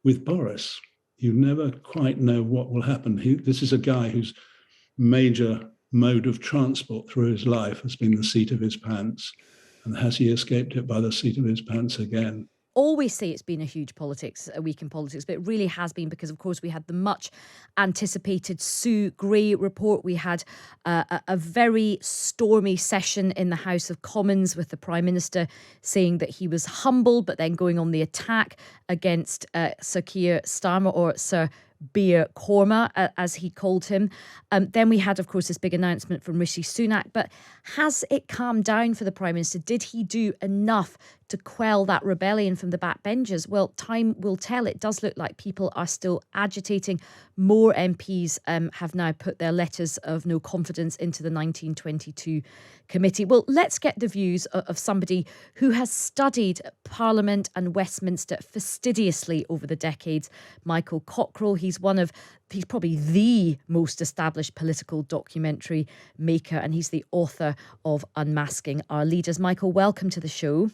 with Boris, you never quite know what will happen. This is a guy whose major mode of transport through his life has been the seat of his pants. And has he escaped it by the seat of his pants again? Always say it's been a week in politics, but it really has been because, of course, we had the much anticipated Sue Gray report. We had a very stormy session in the House of Commons with the Prime Minister saying that he was humble, but then going on the attack against Sir Keir Starmer, or Sir Beer Korma, as he called him. Then we had, of course, this big announcement from Rishi Sunak. But has it calmed down for the Prime Minister? Did he do enough to quell that rebellion from the backbenchers? Well, time will tell. It does look like people are still agitating. More MPs have now put their letters of no confidence into the 1922 committee. Well, let's get the views of somebody who has studied Parliament and Westminster fastidiously over the decades, Michael Cockerell. He's probably the most established political documentary maker, and he's the author of Unmasking Our Leaders. Michael, welcome to the show.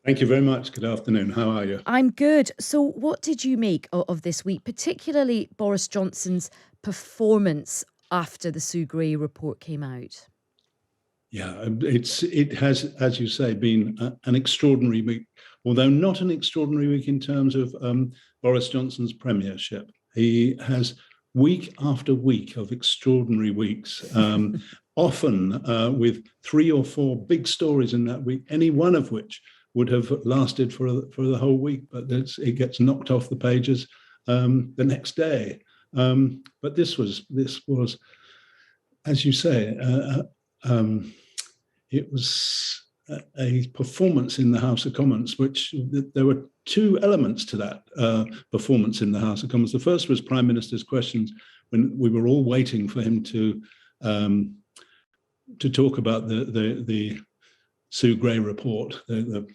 Thank you very much. Good afternoon. How are you? I'm good. So what did you make of this week, particularly Boris Johnson's performance after the Sue Gray report came out? Yeah, it has, as you say, been an extraordinary week, although not an extraordinary week in terms of Boris Johnson's premiership. He has week after week of extraordinary weeks, often with 3 or 4 big stories in that week, any one of which would have lasted for the whole week, but it gets knocked off the pages the next day. But this was, as you say, it was a performance in the House of Commons, which there were 2 elements to that performance in the House of Commons. The first was Prime Minister's questions, when we were all waiting for him to talk about the Sue Gray report, the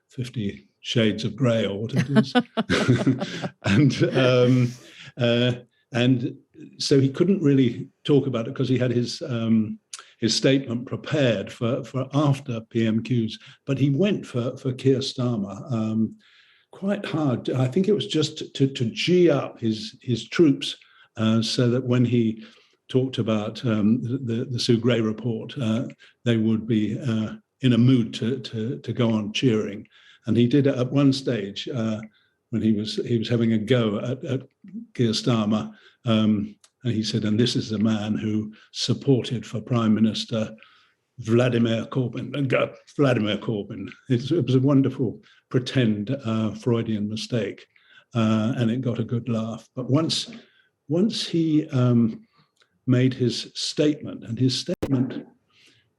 50 Shades of Grey, or what it is. and so he couldn't really talk about it because he had his statement prepared for after PMQs, but he went for Keir Starmer quite hard. I think it was just to gee up his troops so that when he talked about the Sue Gray report, they would be in a mood to go on cheering. And he did it at one stage when he was having a go at Keir Starmer. And he said, and this is a man who supported for Prime Minister Vladimir Corbyn. Vladimir Corbyn. It was a wonderful pretend Freudian mistake, and it got a good laugh. But once he made his statement, and his statement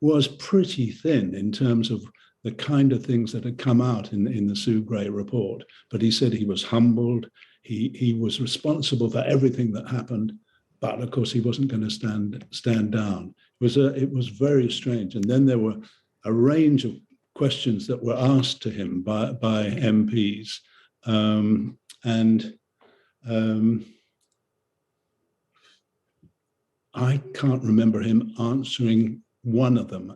was pretty thin in terms of the kind of things that had come out in the Sue Gray report, but he said he was humbled. He was responsible for everything that happened, but of course he wasn't going to stand down. It was very strange. And then there were a range of questions that were asked to him by MPs, I can't remember him answering one of them,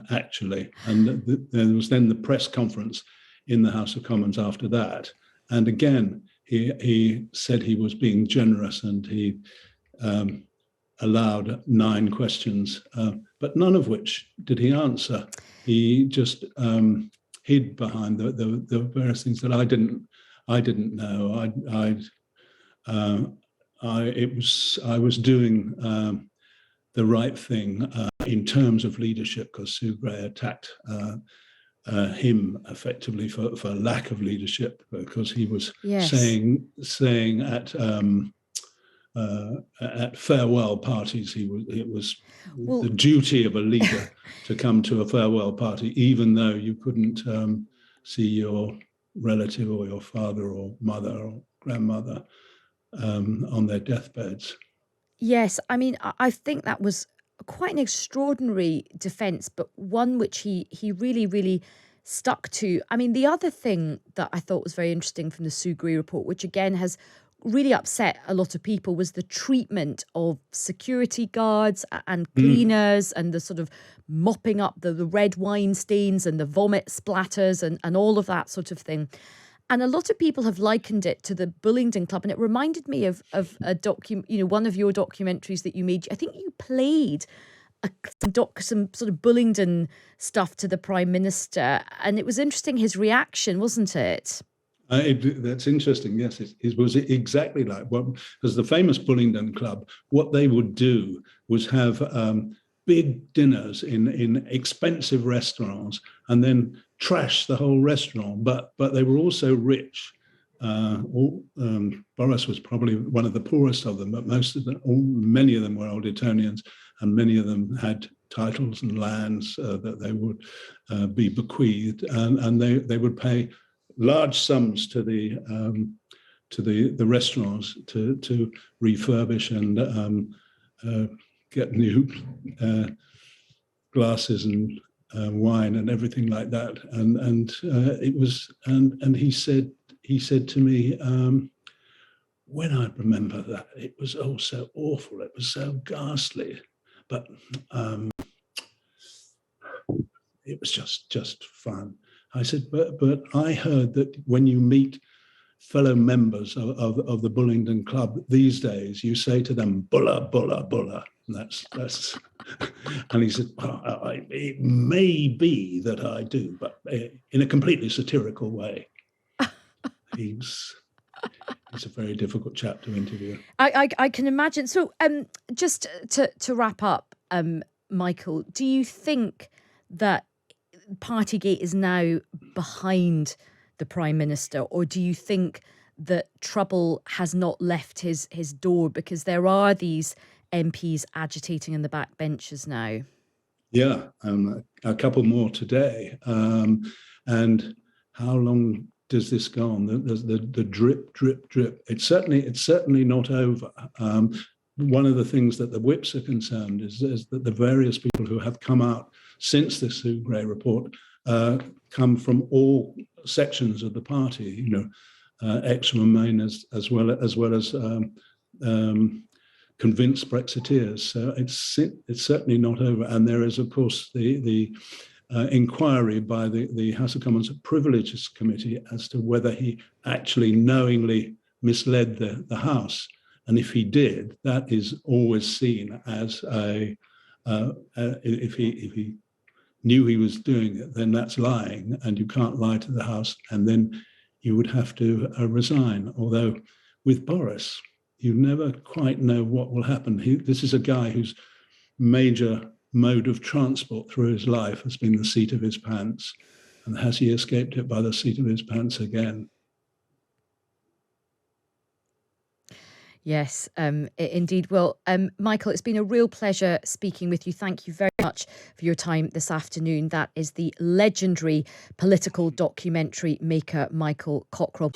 actually. And there was then the press conference in the House of Commons after that. And again, he said he was being generous, and he allowed 9 questions, but none of which did he answer. He just hid behind the various things that I didn't know. I was doing the right thing in terms of leadership, because Sue Gray attacked him effectively for lack of leadership, because he was saying at farewell parties it was the duty of a leader to come to a farewell party, even though you couldn't see your relative or your father or mother or grandmother on their deathbeds. Yes, I mean, I think that was quite an extraordinary defence, but one which he really, really stuck to. I mean, the other thing that I thought was very interesting from the Sue Gray report, which again has really upset a lot of people, was the treatment of security guards and cleaners and the sort of mopping up the red wine stains and the vomit splatters and all of that sort of thing. And a lot of people have likened it to the Bullingdon Club, and it reminded me of one of your documentaries that you made. I think you played some sort of Bullingdon stuff to the Prime Minister, and it was interesting his reaction, wasn't it? That's interesting. Yes, it was exactly like because the famous Bullingdon Club, what they would do was have big dinners in expensive restaurants and then trash the whole restaurant. But they were also rich. Boris was probably one of the poorest of them, but many of them were old Etonians, and many of them had titles and lands that they would be bequeathed, and they would pay large sums to the restaurants to refurbish and get new glasses and wine and everything like that. And it was and he said to me, when I remember that, it was all so awful. It was so ghastly, but it was just fun. I said, but I heard that when you meet fellow members of the Bullingdon Club these days, you say to them, "Bulla, bulla, bulla." And that's. And he said, it may be that I do, but in a completely satirical way. He's a very difficult chap to interview. I can imagine. So, just to wrap up, Michael, do you think that Partygate is now behind the Prime Minister, or do you think that trouble has not left his door, because there are these MPs agitating in the back benches now? Yeah, a couple more today. And how long does this go on? The drip, drip, drip. It's certainly not over. One of the things that the whips are concerned is that the various people who have come out since the Sue Gray report come from all sections of the party, ex-Remainers as well as convinced Brexiteers. So it's certainly not over. And there is, of course, the inquiry by the House of Commons Privileges Committee as to whether he actually knowingly misled the House. And if he did, that is always seen as if he knew he was doing it, then that's lying, and you can't lie to the House, and then you would have to resign. Although with Boris, you never quite know what will happen. This is a guy whose major mode of transport through his life has been the seat of his pants. And has he escaped it by the seat of his pants again? Yes, indeed. Well, Michael, it's been a real pleasure speaking with you. Thank you very much for your time this afternoon. That is the legendary political documentary maker, Michael Cockerell.